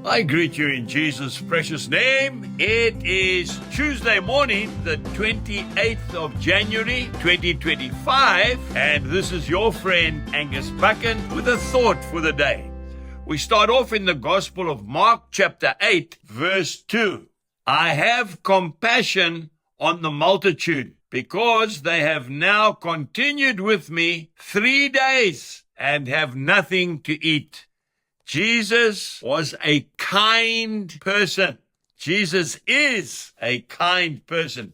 I greet you in Jesus' precious name. It is Tuesday morning, the 28th of January, 2025, and this is your friend Angus Buchan with a thought for the day. We start off in the Gospel of Mark, chapter 8, verse 2. I have compassion on the multitude, because they have now continued with me 3 days and have nothing to eat. Jesus was a kind person. Jesus is a kind person.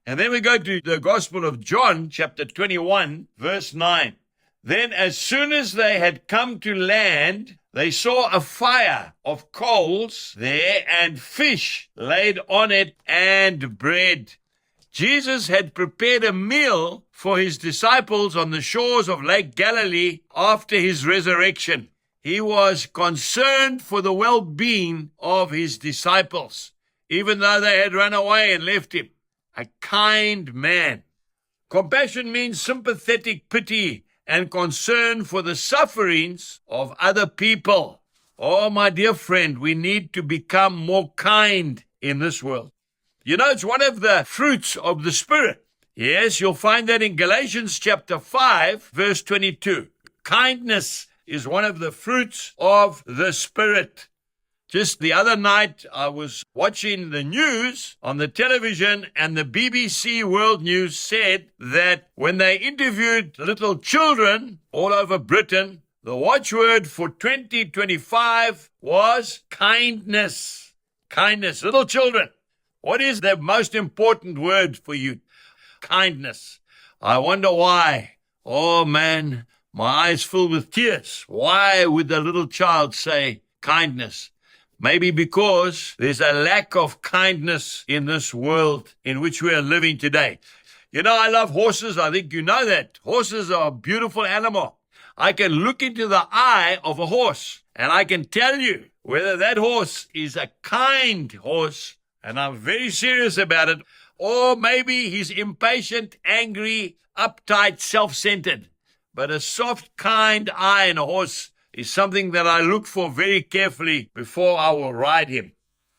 And then we go to the Gospel of John, chapter 21, verse 9. Then as soon as they had come to land, they saw a fire of coals there and fish laid on it and bread. Jesus had prepared a meal for his disciples on the shores of Lake Galilee after his resurrection. He was concerned for the well-being of his disciples, even though they had run away and left him. A kind man. Compassion means sympathetic pity and concern for the sufferings of other people. Oh, my dear friend, we need to become more kind in this world. You know, it's one of the fruits of the Spirit. Yes, you'll find that in Galatians chapter 5, verse 22. Kindness is one of the fruits of the Spirit. Just the other night, I was watching the news on the television, and the BBC World News said that when they interviewed little children all over Britain, the watchword for 2025 was kindness. Kindness. Little children, what is the most important word for you? Kindness. I wonder why. Oh man, my eyes fill with tears. Why would the little child say kindness? Maybe because there's a lack of kindness in this world in which we are living today. You know, I love horses. I think you know that. Horses are a beautiful animal. I can look into the eye of a horse and I can tell you whether that horse is a kind horse, and I'm very serious about it, or maybe he's impatient, angry, uptight, self-centered. But a soft, kind eye in a horse is something that I look for very carefully before I will ride him.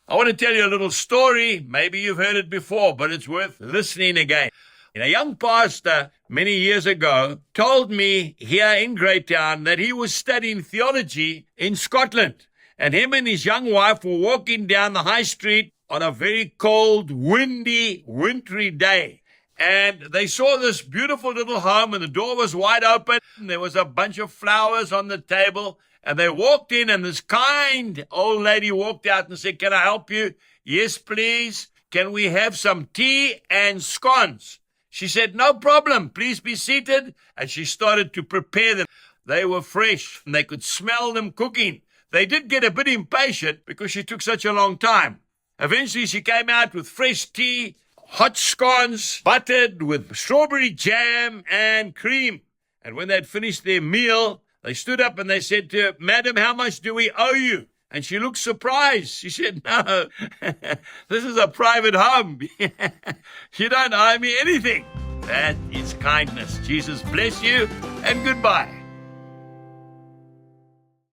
I want to tell you a little story. Maybe you've heard it before, but it's worth listening again. A young pastor many years ago told me here in Greytown that he was studying theology in Scotland, and him and his young wife were walking down the high street on a very cold, windy, wintry day. And they saw this beautiful little home, and the door was wide open. And there was a bunch of flowers on the table. And they walked in, and this kind old lady walked out and said, "Can I help you?" "Yes, please. Can we have some tea and scones?" She said, "No problem. Please be seated." And she started to prepare them. They were fresh, and they could smell them cooking. They did get a bit impatient because she took such a long time. Eventually, she came out with fresh tea, hot scones, buttered with strawberry jam and cream. And when they'd finished their meal, they stood up and they said to her, "Madam, how much do we owe you?" And she looked surprised. She said, "No, this is a private home. You don't owe me anything." That is kindness. Jesus bless you, and goodbye.